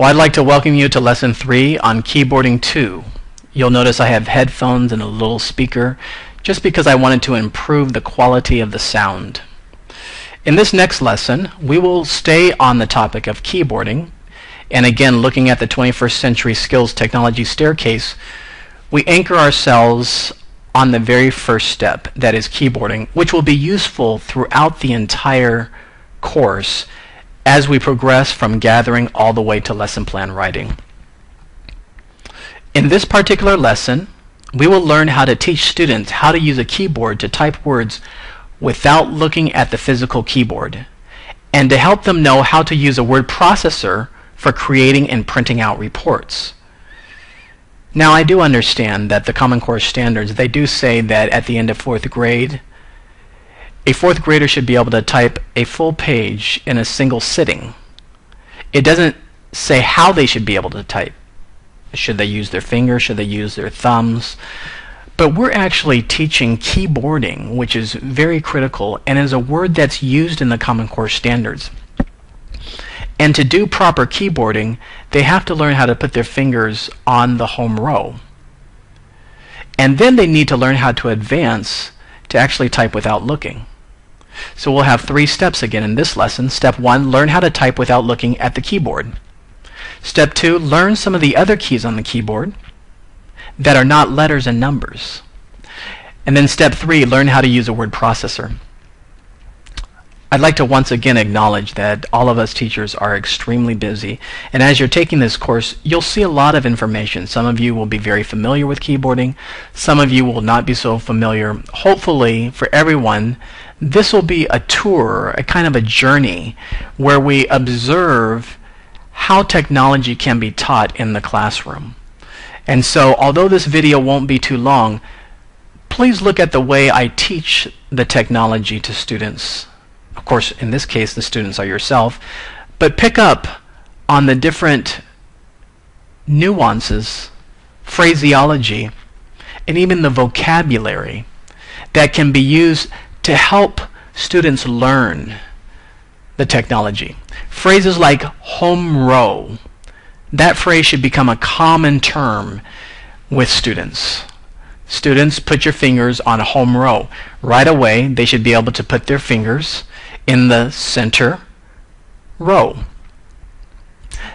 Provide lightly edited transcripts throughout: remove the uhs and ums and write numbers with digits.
Well, I'd like to welcome you to Lesson 3 on Keyboarding 2. You'll notice I have headphones and a little speaker just because I wanted to improve the quality of the sound. In this next lesson, we will stay on the topic of keyboarding, and again, looking at the 21st Century Skills Technology Staircase, we anchor ourselves on the very first step, that is keyboarding, which will be useful throughout the entire course as we progress from gathering all the way to lesson plan writing. In this particular lesson, we will learn how to teach students how to use a keyboard to type words without looking at the physical keyboard, and to help them know how to use a word processor for creating and printing out reports. Now, I do understand that the Common Core standards, they do say that at the end of 4th grade, a 4th grader should be able to type a full page in a single sitting. It doesn't say how they should be able to type. Should they use their fingers? Should they use their thumbs? But we're actually teaching keyboarding, which is very critical and is a word that's used in the Common Core standards. And to do proper keyboarding, they have to learn how to put their fingers on the home row. And then they need to learn how to advance to actually type without looking. So we'll have 3 steps again in this lesson. Step 1, learn how to type without looking at the keyboard. Step 2, learn some of the other keys on the keyboard that are not letters and numbers. And then step 3, learn how to use a word processor. I'd like to once again acknowledge that all of us teachers are extremely busy, and as you're taking this course, you'll see a lot of information. Some of you will be very familiar with keyboarding, some of you will not be so familiar. Hopefully, for everyone, this will be a tour, a kind of a journey, where we observe how technology can be taught in the classroom. And so, although this video won't be too long, please look at the way I teach the technology to students. Of course, in this case, the students are yourself, but pick up on the different nuances, phraseology, and even the vocabulary that can be used to help students learn the technology. Phrases like home row, that phrase should become a common term with students. Students, put your fingers on home row. Right away, they should be able to put their fingers in the center row.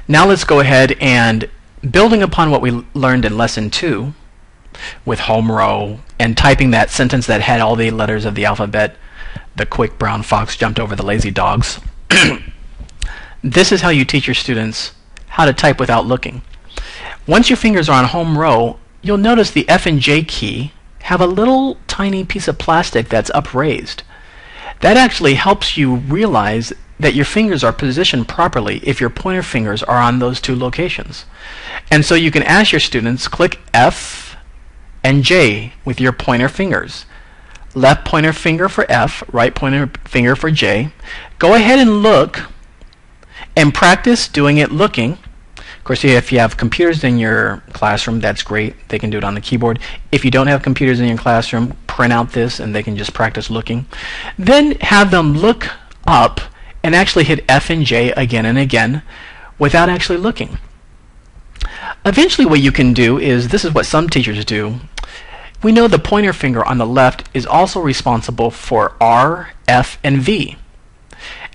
Now let's go ahead and, building upon what we learned in lesson 2 with home row and typing that sentence that had all the letters of the alphabet, the quick brown fox jumped over the lazy dogs. This is how you teach your students how to type without looking. Once your fingers are on home row, you'll notice the F and J key have a little tiny piece of plastic that's upraised. That actually helps you realize that your fingers are positioned properly if your pointer fingers are on those 2 locations. And so you can ask your students, click F and J with your pointer fingers. Left pointer finger for F, right pointer finger for J. Go ahead and look and practice doing it looking. Of course, if you have computers in your classroom, that's great. They can do it on the keyboard. If you don't have computers in your classroom, print out this and they can just practice looking. Then have them look up and actually hit F and J again and again without actually looking. Eventually what you can do is, this is what some teachers do. We know the pointer finger on the left is also responsible for R, F, and V.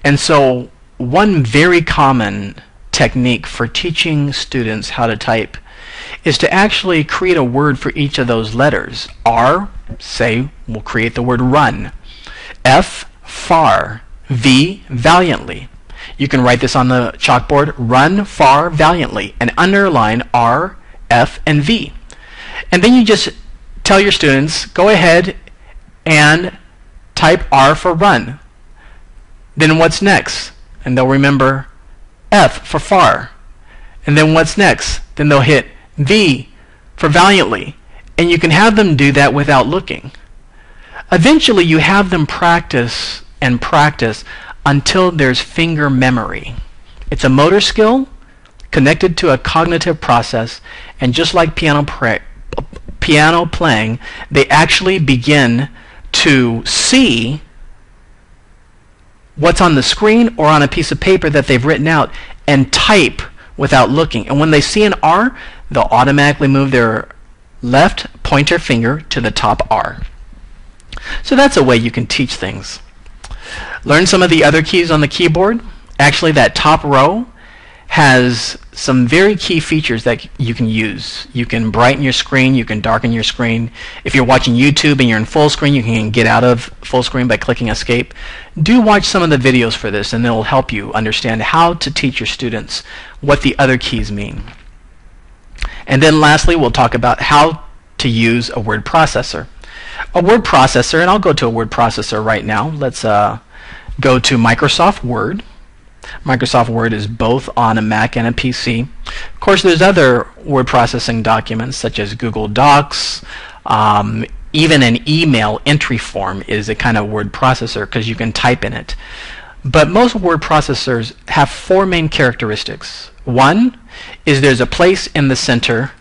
And so one very common technique for teaching students how to type is to actually create a word for each of those letters. R, say, we'll create the word run. F, far. V, valiantly. You can write this on the chalkboard, run far valiantly, and underline R, F, and V. And then you just tell your students, go ahead and type R for run. Then what's next? And they'll remember F for far. And then what's next? Then they'll hit V for valiantly. And you can have them do that without looking. Eventually you have them practice and practice until there's finger memory. It's a motor skill connected to a cognitive process, and just like piano playing, they actually begin to see what's on the screen or on a piece of paper that they've written out and type without looking. And when they see an R, they'll automatically move their left pointer finger to the top R. So that's a way you can teach things. Learn some of the other keys on the keyboard. Actually, that top row has some very key features that you can use. You can brighten your screen, you can darken your screen. If you're watching YouTube and you're in full screen, you can get out of full screen by clicking escape. Do watch some of the videos for this, and it'll help you understand how to teach your students what the other keys mean. And then lastly, we'll talk about how to use a word processor. A word processor, and I'll go to a word processor right now. Let's go to Microsoft Word. Microsoft Word is both on a Mac and a PC. Of course, there's other word processing documents such as Google Docs. Even an email entry form is a kind of word processor because you can type in it. But most word processors have four main characteristics. One is there's a place in the center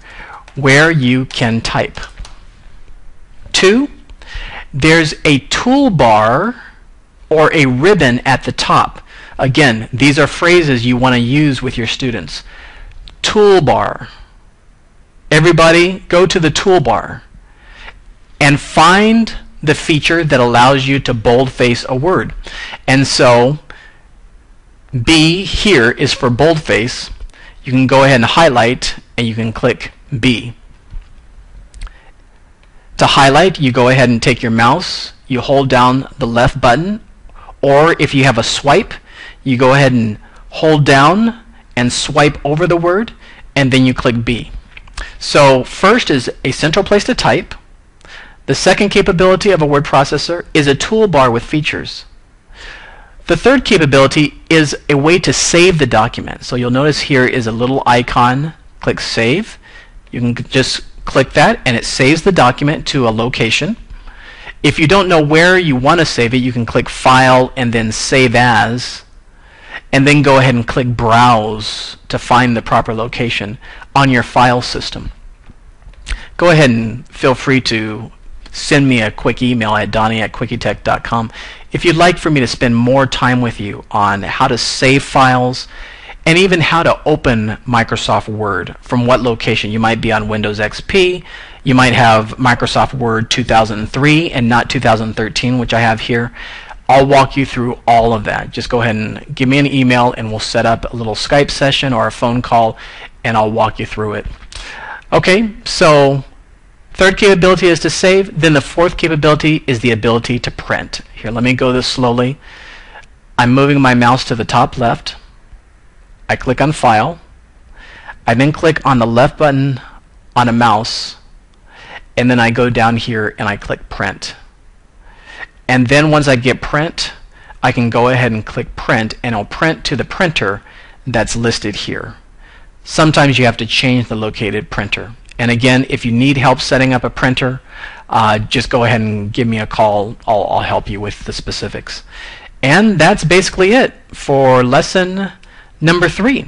where you can type. Two, there's a toolbar or a ribbon at the top. Again, these are phrases you want to use with your students. Toolbar. Everybody go to the toolbar and find the feature that allows you to boldface a word. And so B here is for boldface. You can go ahead and highlight and you can click B. To highlight, you go ahead and take your mouse, you hold down the left button, or if you have a swipe, you go ahead and hold down and swipe over the word, and then you click B. So first is a central place to type. The second capability of a word processor is a toolbar with features. The third capability is a way to save the document. So you'll notice here is a little icon. Click Save. You can just click that and it saves the document to a location. If you don't know where you want to save it, you can click File and then Save As, and then go ahead and click Browse to find the proper location on your file system. Go ahead and feel free to send me a quick email at donnie@quickietech.com if you'd like for me to spend more time with you on how to save files and even how to open Microsoft Word from what location. You might be on Windows XP, you might have Microsoft Word 2003 and not 2013, which I have here. I'll walk you through all of that. Just go ahead and give me an email and we'll set up a little Skype session or a phone call and I'll walk you through it. Okay, so third capability is to save. Then the fourth capability is the ability to print. Here, let me go this slowly. I'm moving my mouse to the top left. I click on File. I then click on the left button on a mouse, and then I go down here and I click Print. And then once I get Print, I can go ahead and click Print, and it'll print to the printer that's listed here. Sometimes you have to change the located printer. And again, if you need help setting up a printer, just go ahead and give me a call. I'll help you with the specifics. And that's basically it for lesson number 3.